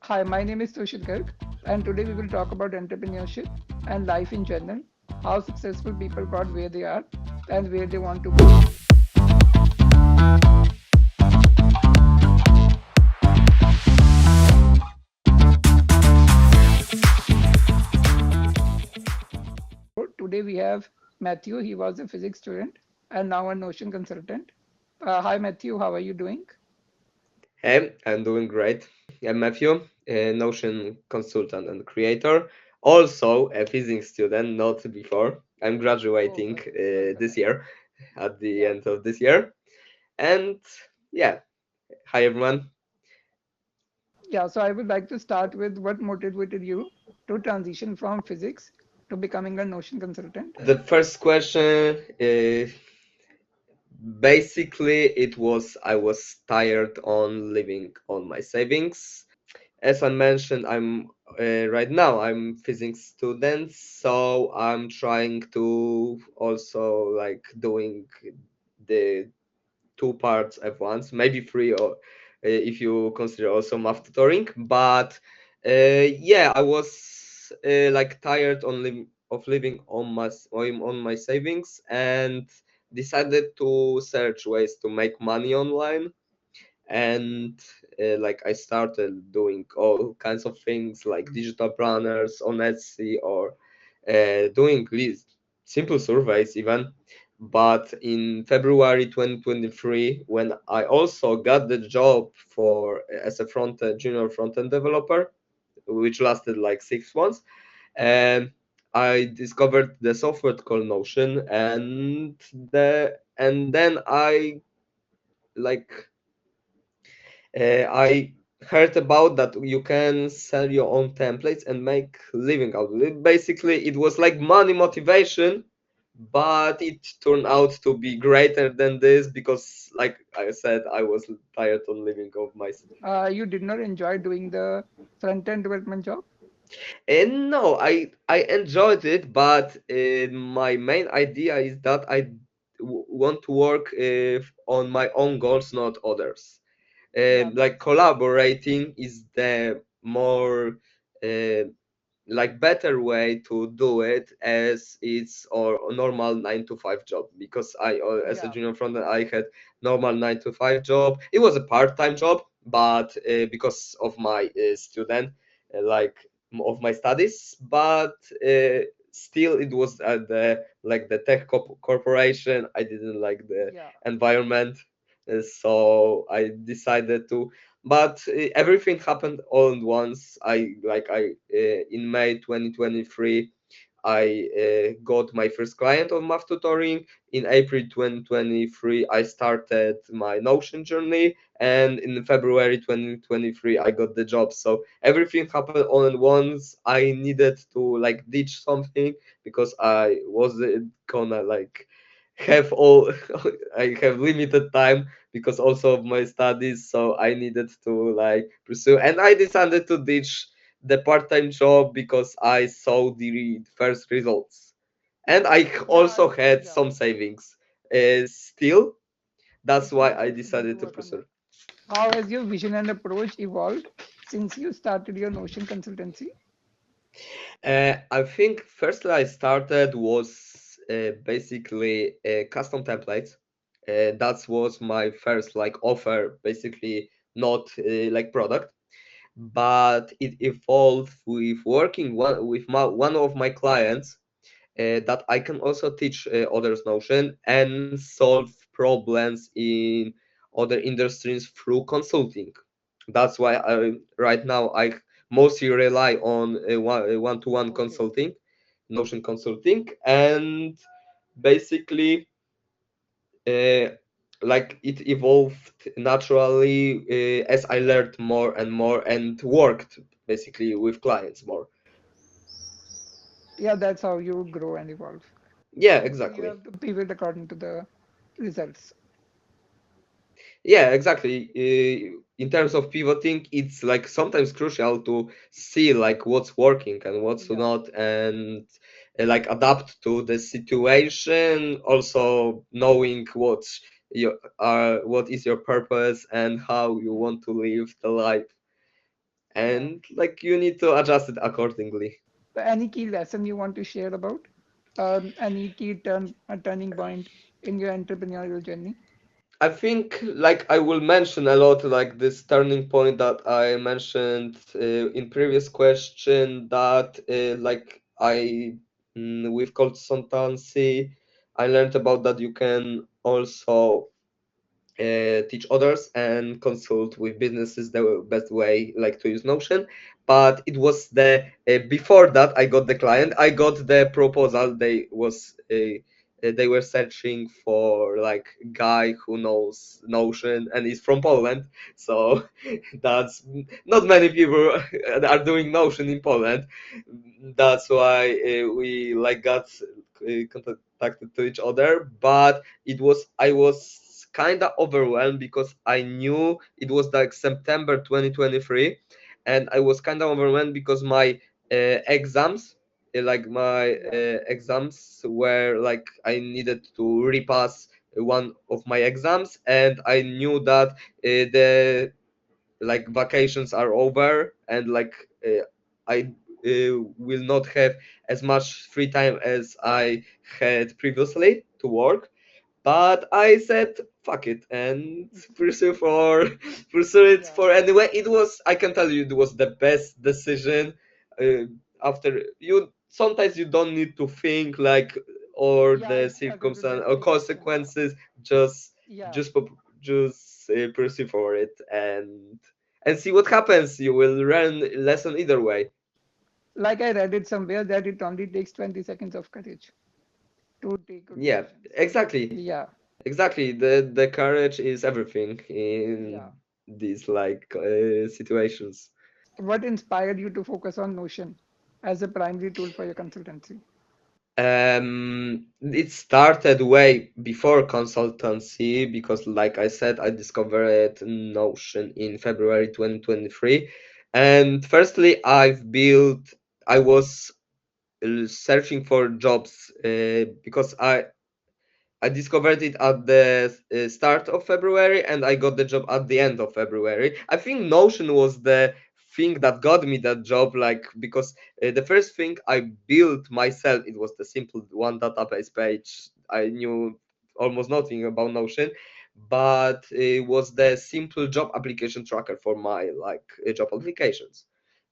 Hi, my name is Sushil Garg, and today we will talk about entrepreneurship and life in general, how successful people got where they are and where they want to go. Today we have Matthew. He was a physics student and now a Notion consultant. Hi, Matthew. How are you doing? Hey, I'm doing great. I'm Matthew, a Notion consultant and creator. Also a physics student, not before. I'm Oh, graduating this year, at the yeah. end of this year. And yeah, hi everyone. Yeah, so I would like to start with what motivated you to transition from physics to becoming a Notion consultant? The first question, basically, it was I was tired on living on my savings. As I mentioned, right now I'm physics student, so I'm trying to also like doing the two parts at once, maybe three, or if you consider also math tutoring. But yeah, I was like tired of living on my savings and decided to search ways to make money online. And like I started doing all kinds of things like digital planners on Etsy, or doing these simple surveys even. But in February 2023, when I also got the job for as a junior front end developer, which lasted like 6 months, and I discovered the software called Notion, and then like I heard about that you can sell your own templates and make living out of it. Basically, it was like money motivation, but it turned out to be greater than this because, like I said, I was tired of living off my. You did not enjoy doing the front-end development job? And no, I enjoyed it, but my main idea is that I want to work on my own goals, not others. Yeah, Like that's collaborating is the more uh, like better way to do it, as it's or a normal 9 to 5 job, because I as a yeah, junior front I had normal 9 to 5 job. It was a part-time job, but because of my student like of my studies, but still it was at the like the tech corporation. I didn't like the yeah. environment, so I decided to, but everything happened all at once. I in May 2023 I got my first client on math tutoring. In April 2023 I started my Notion journey, and in February 2023 I got the job. So everything happened all at once. I needed to like ditch something because I wasn't gonna like have all I have limited time because also of my studies, so I needed to like pursue, and I decided to ditch the part-time job because I saw the first results, and I Yeah, also had yeah. some savings still. That's It why was I possible to decided to work on pursue. that. How has your vision and approach evolved since you started your Notion consultancy? I think firstly I started was basically custom templates. That was my first like offer, basically not like product, but it evolved with working with one of my clients, that I can also teach others Notion and solve problems in other industries through consulting. That's why right now I mostly rely on one-to-one Okay. consulting, Notion consulting, and basically uh, like it evolved naturally as I learned more and more and worked basically with clients more. Yeah, that's how you grow and evolve. Yeah, So you exactly. have to pivot according to the results. Yeah, exactly. In terms of pivoting, it's like sometimes crucial to see like what's working and what's Yeah. not, and like adapt to the situation. Also knowing what is your purpose and how you want to live the life. Yeah. and like you need to adjust it accordingly. Any key lesson you want to share about? Any key a turning point in your entrepreneurial journey? I think like I will mention a lot like this turning point that I mentioned in previous question that like with consultancy I learned about that you can also teach others and consult with businesses the best way like to use Notion. But it was the before that I got the client, I got the proposal. They were searching for like guy who knows Notion and is from Poland. So that's not many people are doing Notion in Poland. That's why we like got contacted to each other. But I was kind of overwhelmed because I knew it was like September 2023, and I was kind of overwhelmed because my exams like my Yeah. exams were like I needed to repass one of my exams, and I knew that the like vacations are over, and like I will not have as much free time as I had previously to work. But I said fuck it and pursue it Yeah. for anyway. It was, I can tell you, it was the best decision. uh, After you sometimes you don't need to think like or Yeah, the I completely circumstance or agree. Yeah. consequences. just Yeah. just pop- just pursue for it and see what happens. You will learn lesson either way. Like I read it somewhere that it only takes 20 seconds of courage to take good Yeah, decisions. exactly. Yeah. Exactly, the courage is everything Yeah. in these like situations. What inspired you to focus on Notion as a primary tool for your consultancy? It started way before consultancy because, like I said, I discovered Notion in February 2023. And firstly, I was searching for jobs because I discovered it at the start of February, and I got the job at the end of February. I think Notion was the thing that got me that job, like because the first thing I built myself, it was the simple one database page. I knew almost nothing about Notion, but it was the simple job application tracker for my like job applications.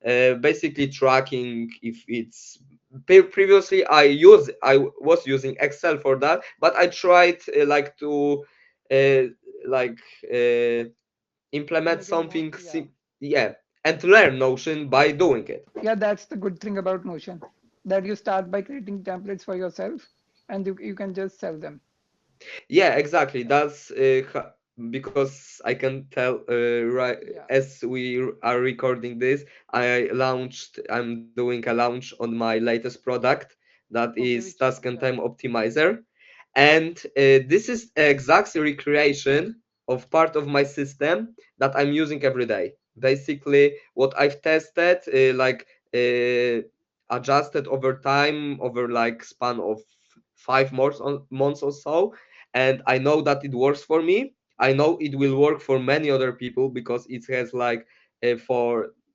Basically tracking if it's previously I was using Excel for that, but I tried like to uh, like uh, implement Make it more, something yeah. yeah, and to learn Notion by doing it. Yeah, that's the good thing about Notion, that you start by creating templates for yourself and you can just sell them. Yeah, exactly. That's because I can tell right Yeah. as we are recording this, I'm doing a launch on my latest product that Okay, is which, Task and yeah. Time Optimizer. And this is exact recreation of part of my system that I'm using every day. Basically, what I've tested, uh, adjusted over time, over like span of 5 months or so, and I know that it works for me. I know it will work for many other people because it has like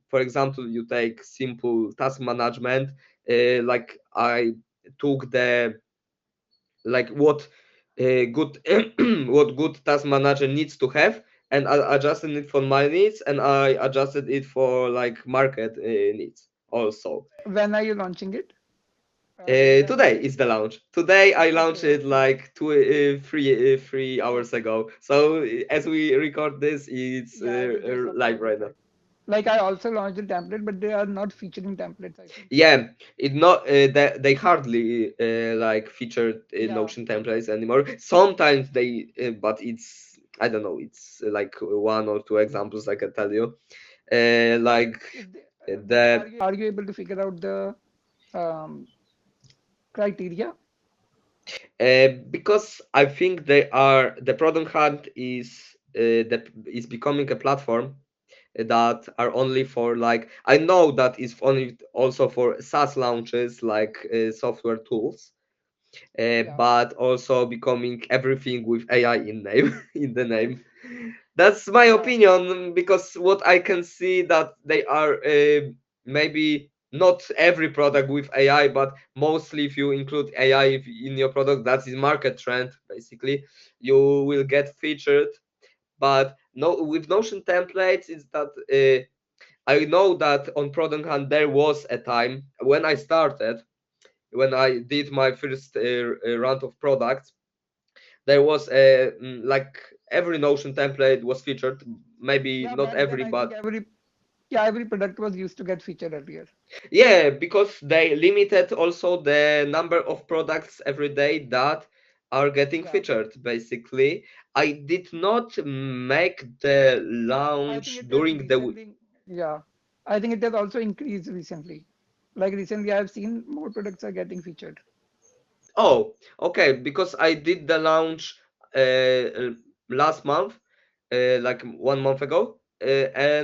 for example, you take simple task management, like I took the like what good what good task manager needs to have, and I adjusted it for my needs, and I adjusted it for like market needs also. When are you launching it? When Today will is it the be? launch. Today I launched Okay, it okay. like 3 hours ago. So as we record this, it's Yeah, I will just live upload right it now. right. Like I also launched a template, but they are not featuring templates, I think. Yeah, it not they hardly like featured Yeah. Notion templates anymore. Sometimes they, but it's I don't know. It's like one or two examples I can tell you. Like If they, the are you able to figure out the um, criteria? because I think they are the product hunt is becoming a platform that are only for like I know that is only also for SaaS launches like software tools, Yeah. but also becoming everything with AI in name in the name. That's my Yeah, opinion because what I can see that they are maybe not every product with AI, but mostly if you include AI in your product, that's the market trend. Basically, you will get featured. But no, with Notion templates, is that I know that on Product Hunt there was a time when I started, when I did my first round of products, there was a like every Notion template was featured. Maybe yeah. not Back then, every, I think but every product was used to get featured earlier. yeah, because they limited also the number of products every day that are getting Yeah, featured. Basically, I did not make the I think launch it has during the. recently. Yeah, I think it has also increased recently. Like recently, I've seen more products are getting featured. Oh, okay, because I did the launch last month, like 1 month ago,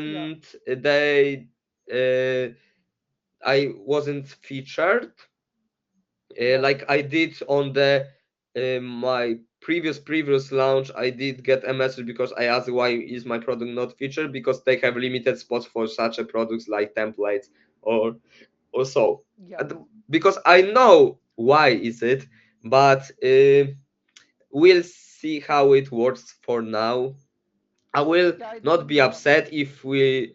Yeah, and they I wasn't featured yeah, like I did on the my previous launch. I did get a message because I asked why is my product not featured because they have limited spots for such a products like templates or or so. yeah, And because I know why is it, but we'll see how it works for now. I will yeah. I not think be upset if we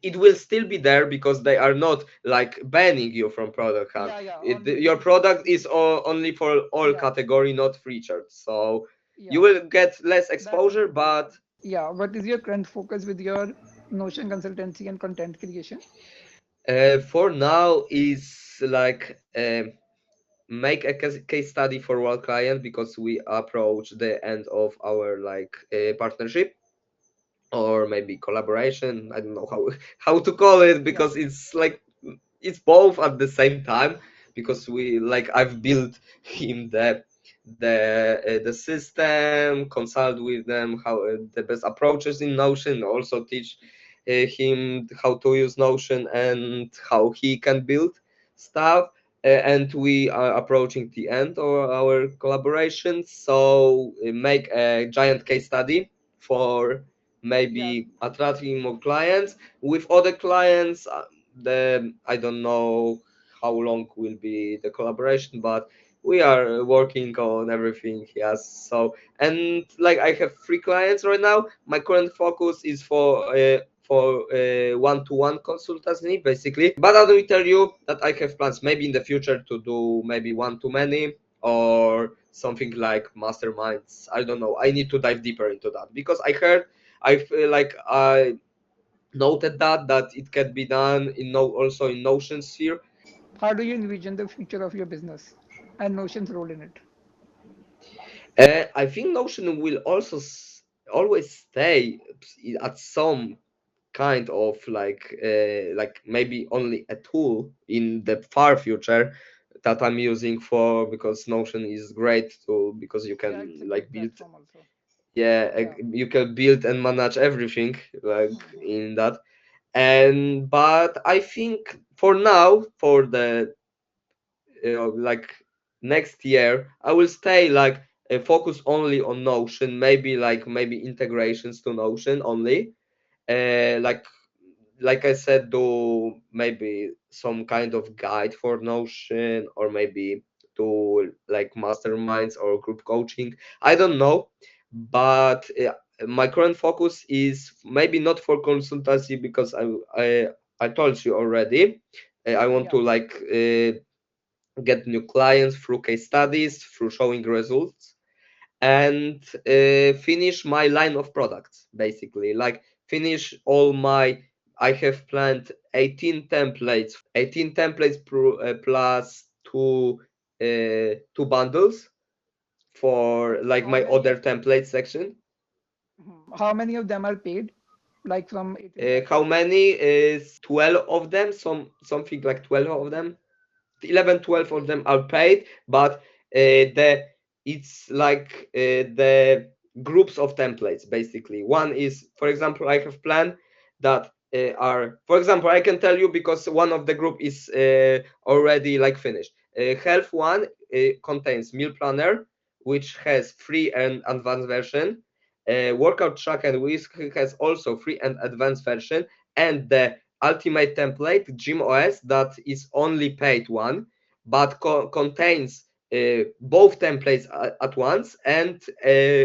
it will still be there because they are not like banning you from product hunt. yeah. Your Only product featured. is only for all Yeah, category, not featured. So you yeah. will get less That's a exposure, good thing. Yeah, but yeah. What is your current focus with your Notion consultancy and content creation? for now is like make a case study for one client because we approach the end of our like partnership or maybe collaboration. I don't know how how to call it Yeah, because it's like it's both at the same time because we like I've built him the system, consult with them how the best approaches in Notion, also teach him how to use Notion and how he can build stuff. And we are approaching the end of our collaboration, so make a giant case study for yeah. maybe attracting more clients. With other clients, the I don't know how long will be the collaboration, but we are working on everything. Yes, so and like I have 3 clients right now. My current focus is for one-to-one consultancy basically, but I will tell you that I have plans maybe in the future to do maybe one-to-many or something like masterminds. I don't know, I need to dive deeper into that because I heard, I feel like I noted that it can be done in no also in Notion sphere. How do you envision the future of your business and Notion's role in it? I think Notion will also always stay at some kind of like maybe only a tool in the far future that I'm using for because Notion is great tool because you Yeah, it's can a like great build, platform also. yeah, Yeah. you can build and manage everything like Mhm. in that. And but I think for now for the like next year I will stay like focus only on Notion, maybe maybe integrations to Notion only, like I said, do maybe some kind of guide for Notion or maybe do like masterminds or group coaching. I don't know, but my current focus is maybe not for consultancy because I told you already. I want Yeah. to like get new clients through case studies, through showing results, and finish my line of products basically. Like finish all my. I have planned 18 templates plus two bundles for like How my many other of template section. how many of them are paid? Like from 18 How templates? many is 12 of them? Something like 12 of them. 11, 12 of Okay. them are paid, but the it's like the groups of templates basically. One is, for example, I have planned that are, for example, I can tell you because one of the group is already like finished. Health one contains meal planner, which has free and advanced version. workout track and whisk has also free and advanced version, and the ultimate template gym os that is only paid one, but contains both templates at once, and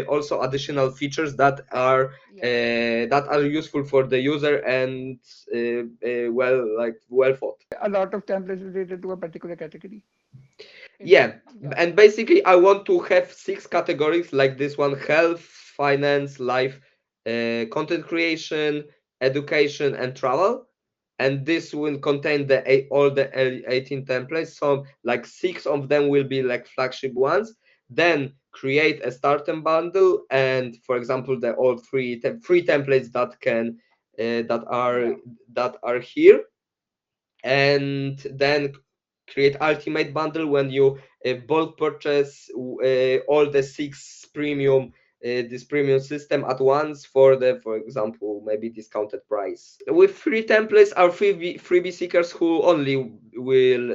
also additional features Yeah. that are useful for the user and well thought. A lot of templates related to a particular category. It's Yeah, yeah, and basically I want to have six categories like this one: health, finance, life, content creation, education, and travel. And this will contain all the 18 templates. So like six of them will be like flagship ones. Then create a starter bundle, and for example, the all three templates that can yeah. that are here, and then create ultimate bundle when you bulk purchase all the six premium this premium system at once for the, for example, maybe discounted price. With free templates are freebie seekers who only will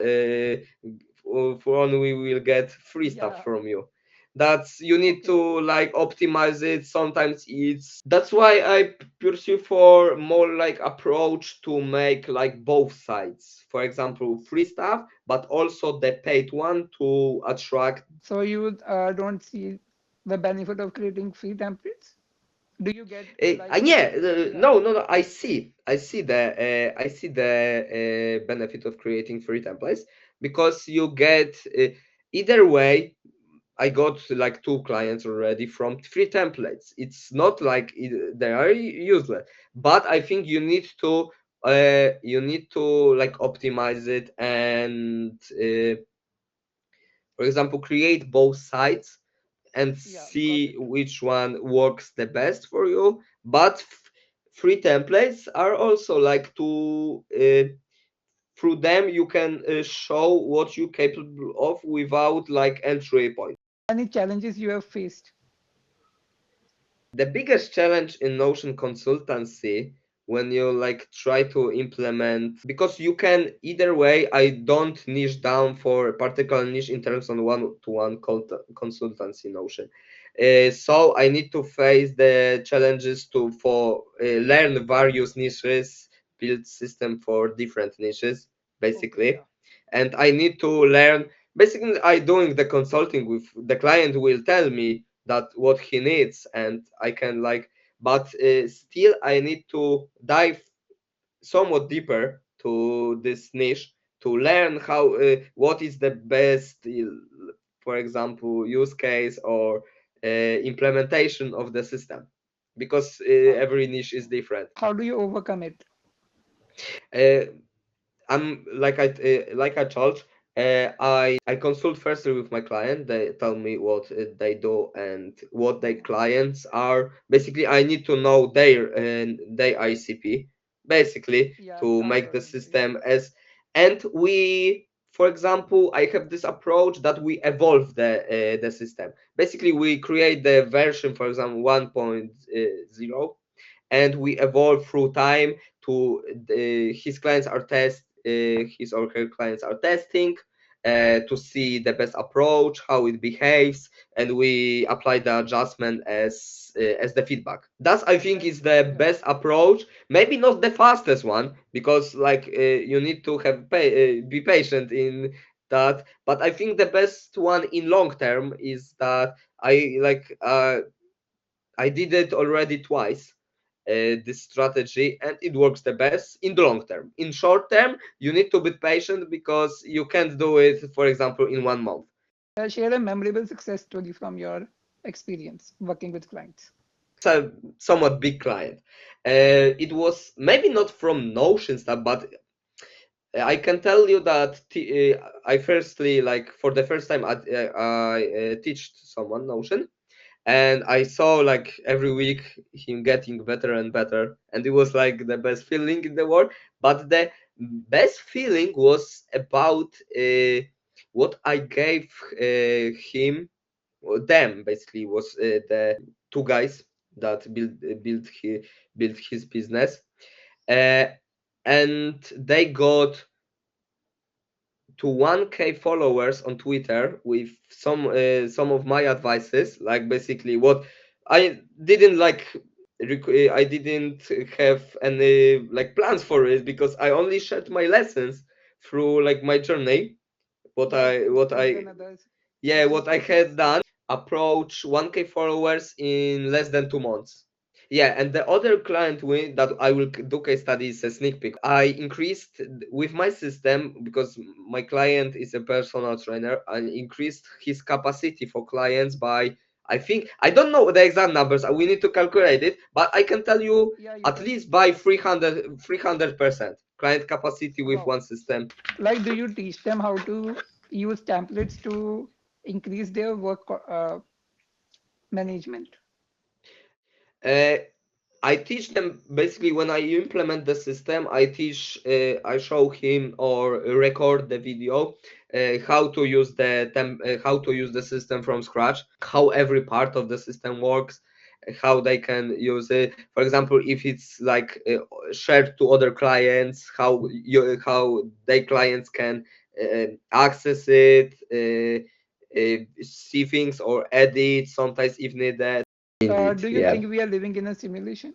for only we will get free stuff Yeah. from you. That's you need Okay. to like optimize it. Sometimes it's that's why I pursue for more like approach to make like both sides. For example, free stuff, but also the paid one to attract. So you don't see the benefit of creating free templates? Do you get like Yeah, yeah, no. I see the benefit of creating free templates because you get either way. I got like two clients already from free templates. It's not like they are useless, but I think you need to like optimize it and for example create both sides and yeah, got see it. which one works the best for you. But free templates are also like to through them you can show what you're capable of without like entry point. Any challenges you have faced? The biggest challenge in Notion consultancy when you like try to implement, because you can either way, I don't niche down for a particular niche in terms of one-to-one consultancy Notion. So I need to face the challenges to for learn various niches, build system for different niches Okay, basically, yeah. and I need to learn. Basically, I doing the consulting with the client will tell me that what he needs, and I can like, but still I need to dive somewhat deeper to this niche to learn how what is the best for example use case or implementation of the system, because How every niche is different. how do you overcome it? uh, I'm like I told, I consult firstly with my client. They tell me what they do and what their Okay. clients are. Basically, I need to know their ICP basically Yeah, to make the target audience. Yeah. system as. And we, for example, I have this approach that we evolve the system. Basically, we create the version, for example, 1.0, and we evolve through time to his clients are his or her clients are testing to see the best approach, how it behaves, and we apply the adjustment as the feedback. That I think That's is the yeah. best approach. Maybe not the fastest one because like you need to have be patient in that. But I think the best one in long term is that I did it already twice, this strategy, and it works the best in the long term. In short term, you need to be patient because you can't do it, for example, in 1 month. Share a memorable success story from your experience working with clients. It's a somewhat big client. It was maybe not from Notion stuff, but I can tell you that I firstly, like for the first time, I teach someone Notion, and I saw like every week him getting better and better, and it was like the best feeling in the world. But the best feeling was about what I gave him, or them basically, was the two guys that built his business, uh, and they got to 1K followers on Twitter with some of my advices, like basically what I didn't like I didn't have any like plans for it because I only shared my lessons through like my journey. What Like I with what friends I and others, yeah, success what I had stories. done, approach 1K followers in less than 2 months. Yeah, and the other client that I will do case study is a sneak peek. I increased with my system because my client is a personal trainer. I increased his capacity for clients by, I think, I don't know the exact numbers. We need to calculate it, but I can tell you Yeah, you at can. least by 300% client capacity with Wow. one system. Like, do you teach them how to use templates to increase their work management? Uh, I teach them basically when I implement the system, I show him or record the video, how to use how to use the system from scratch, how every part of the system works, how they can use it. For example, if it's like shared to other clients, how their clients can access it, see things or edit sometimes if needed. Indeed, Do you yeah. think we are living in a simulation?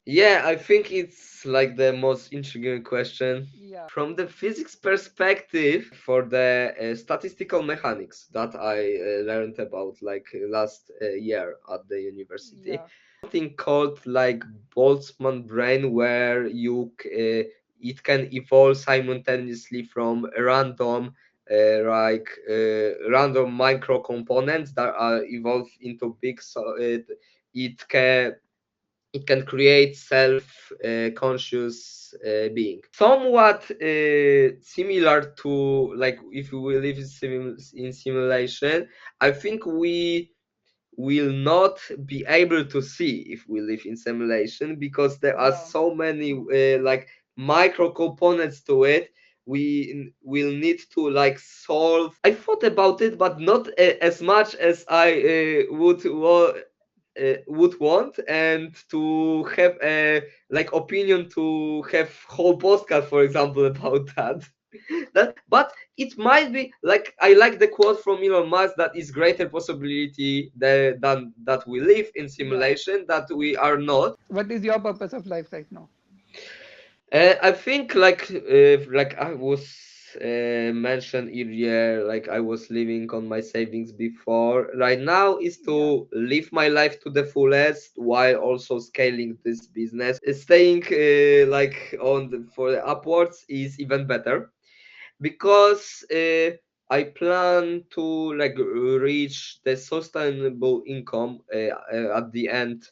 Yeah, I think it's like the most intriguing question. Yeah, From the physics perspective, for the statistical mechanics that I learned about like last year at the university, yeah. something called like Boltzmann brain, where it can evolve simultaneously from random micro components that are evolved into big. So it can create self conscious being, somewhat similar to like if we live in simulation. I think we will not be able to see if we live in simulation because there are Yeah, so many like micro components to it. We will need to like solve. I thought about it, but not as much as I would want, and to have a like opinion to have whole podcast for example about but it might be like I like the quote from Elon Musk that is greater possibility than that we live in yeah. simulation that we are not. What is your purpose of life right now? I think like I was mentioned earlier, like I was living on my savings before. Right now is Yeah, to live my life to the fullest while also scaling this business. Staying like for the upwards is even better because I plan to like reach the sustainable income at the end.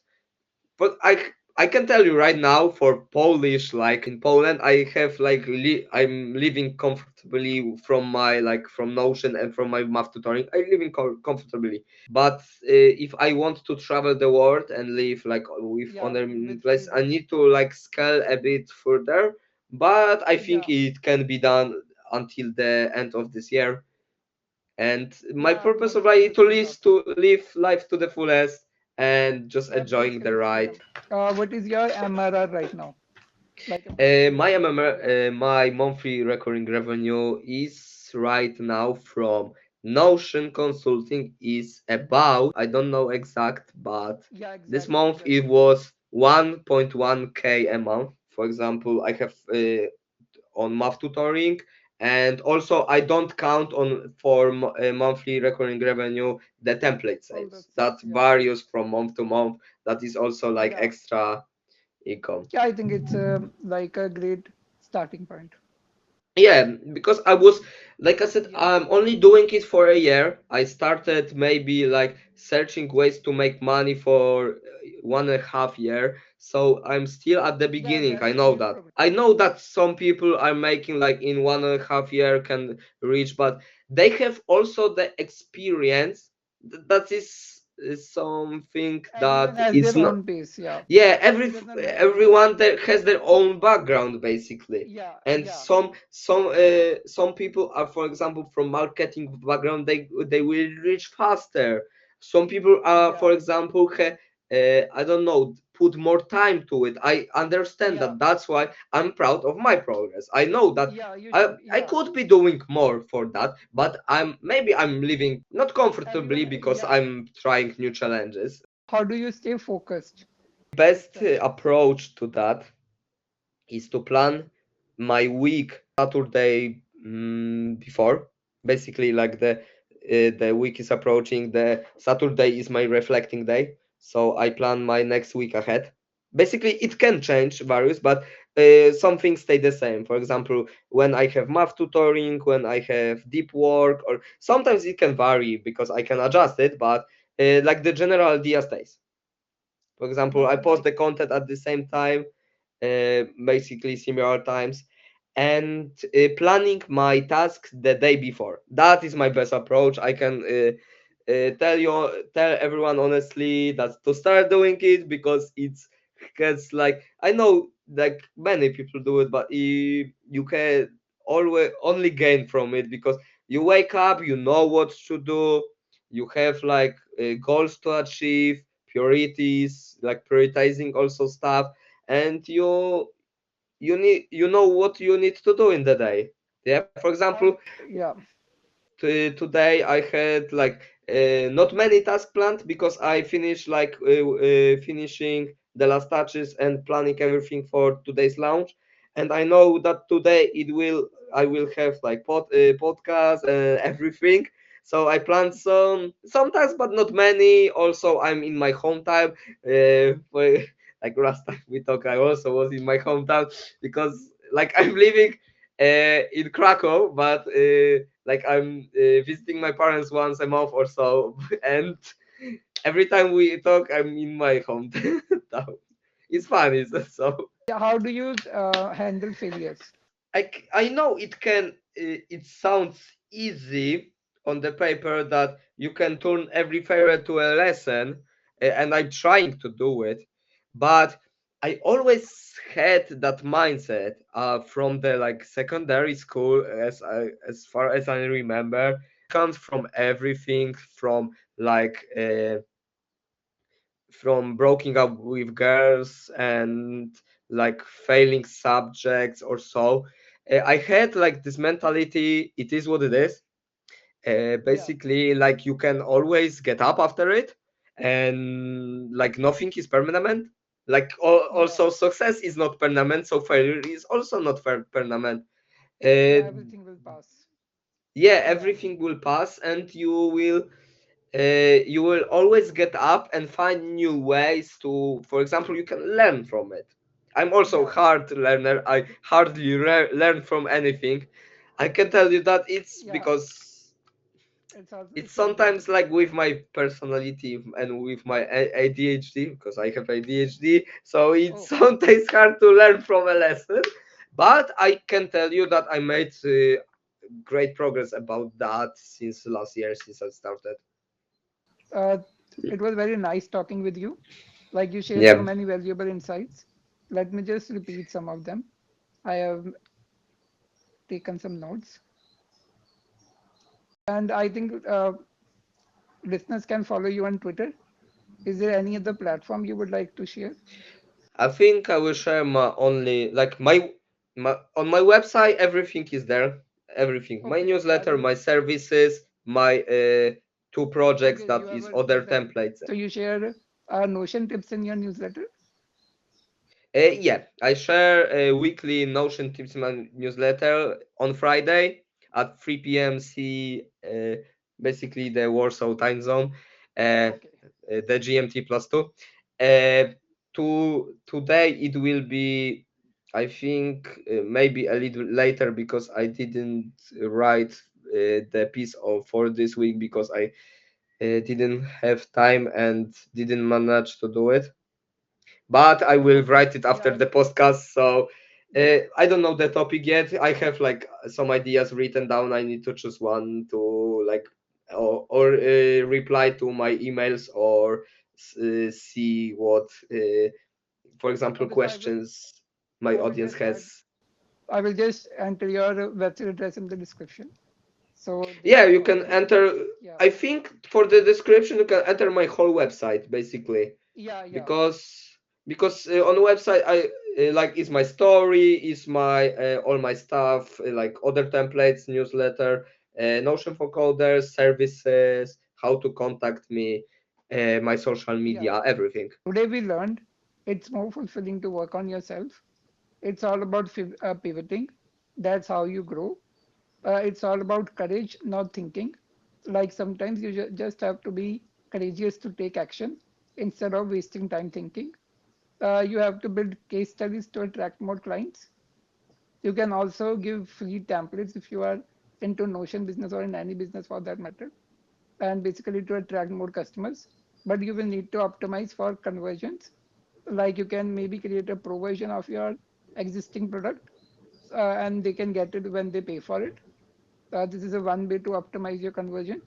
But I can tell you right now, for Polish, like in Poland, I have like I'm living comfortably from my like from Notion and from my math tutoring. I living comfortably. But if I want to travel the world and live like with yeah, other with place, I freedom. need to like scale a bit further. But I think Yeah, it can be done until the end of this year. And my yeah, purpose towards of life is to 2026. live life to the fullest and just That's enjoying the great ride. freedom. What is your MRR right now? Like a monthly My recurring, yeah. my monthly recurring revenue is right now from Notion Consulting is about, I don't know exact, but Yeah, this exact month figure, it yeah. was 1.1K a month. For example, I have on math tutoring, and also I don't count on for monthly recurring revenue the template All the sales that sales, yeah. varies from month to month. That is also like Yeah. extra income. Yeah, I think it's like a great starting point. Yeah, because I was, like I said, Yeah. I'm only doing it for a year. I started maybe like searching ways to make money for 1.5 year. So I'm still at the Yeah, beginning. I that's know great that. progress. I know that some people are making like in 1.5 year can reach, but they have also the experience. That is something Everyone that has it's their not. own pace, yeah. Yeah, It does not matter what. everyone that has their own background basically. Yeah, And yeah, some people are, for example, from marketing background, they will reach faster. Some people are, yeah, for example, I don't know, put more time to it. I understand yeah, that. That's why I'm proud of my progress. I know that yeah, you I, should, I yeah. could be doing more for that, but I'm living not comfortably Everyone, because yeah. I'm trying new challenges. How do you stay focused? Best That approach to that is to plan my week Saturday before. Basically, like the week is approaching. The Saturday is my reflecting day, so I plan my next week ahead. Basically, it can change various, but some things stay the same. For example, when I have math tutoring, when I have deep work, or sometimes it can vary because I can adjust it, but like the general idea stays. For example, but I post the content at the same time, basically similar times, and planning my tasks the day before. That is my best approach. I can tell everyone honestly that to start doing it because it's because like I know like many people do it, but you can always only gain from it because you wake up, you know what to do, you have like goals to achieve, priorities, like prioritizing also stuff, and you know what you need to do in the day. Yeah, for example, and yeah, today I had like not many tasks planned because I finished like finishing the last touches and planning everything for today's launch. And I know that today I will have like podcast and everything. So I planned some tasks, but not many. Also, I'm in my hometown. For, like last time we talked, I also was in my hometown because like I'm living in Krakow, but like I'm visiting my parents once a month or so, and every time we talk, I'm in my hometown. It's funny, so how do you handle failures? I know it can. It sounds easy on the paper that you can turn every failure to a lesson, and I'm trying to do it, but I always had that mindset from the like secondary school, as far as I remember, comes from everything from like from breaking up with girls and like failing subjects or so. I had like this mentality, it is what it is. Yeah, Basically, like you can always get up after it, and like nothing is permanent. Like yeah, also success is not permanent, so failure is also not permanent. yeah. Uh, Everything will pass. yeah, Yeah, everything will pass, and you will always get up and find new ways to, for example, you can learn from it. I'm also yeah. hard learner. I hardly learn from anything. I can tell you that it's Yeah, because it's it's like that. sometimes like with my personality and with my ADHD, because I have ADHD, so it's Oh, sometimes hard to learn from a lesson. But I can tell you that I made great progress about that since last year, since I started. uh, it was very nice talking with you. Like you shared so Yeah. many valuable insights. Let me just repeat some of them. I have taken some notes, and I think listeners can follow you on Twitter. Is there any other platform you would like to share? I think I will share my only like my on my website everything is there. Everything. My Okay, I newsletter, will. my services, my two projects Okay, you that have is a other newsletter. templates. So you share Notion tips in your newsletter? Yeah, I share a weekly Notion tips in my newsletter on Friday at 3 p.m. Basically the Warsaw time zone, uh, Okay. the GMT plus two. Uh, today it will be, I think, maybe a little later because I didn't write the piece for this week because I didn't have time and didn't manage to do it, but I will Okay. write it after Yeah, the podcast. So yeah. I don't know the topic yet. I have like some ideas written down. I need to choose one to like or reply to my emails or see what, for example, Okay, so questions my I will audience just add, has. I will just enter your website address in the description. So they Yeah, can you follow can you. enter. Yeah. I think for the description you can enter my whole website basically. Yeah, yeah. because on the website I like is my story, is my all my stuff, like other templates, newsletter, Notion for coders, services, how to contact me. my social Yeah. media, everything. Today we learned it's more fulfilling to work on yourself. It's all about pivoting. That's how you grow. It's all about courage, not thinking. Like sometimes you just have to be courageous to take action instead of wasting time thinking. You have to build case studies to attract more clients. You can also give free templates if you are into Notion business or in any business for that matter, and basically to attract more customers. But you will need to optimize for conversions. Like you can maybe create a pro version of your existing product, and they can get it when they pay for it. This is a one way to optimize your conversion.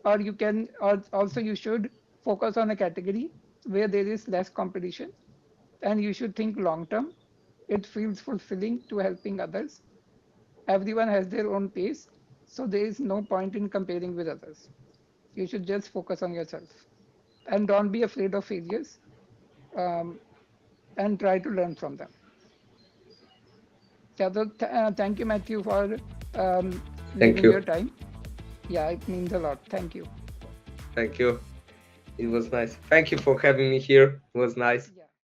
Or you can, or also you should focus on a category where there is less competition, and you should think long term. It feels fulfilling to helping others. Everyone has their own pace, so there is no point in comparing with others. You should just focus on yourself and don't be afraid of failures, um, and try to learn from them. Yeah, so thank you, Matthew, for Thank giving you. your time. Yeah, it means a lot. Thank you. Thank you. It was nice. Thank you for having me here. It was nice. Yeah.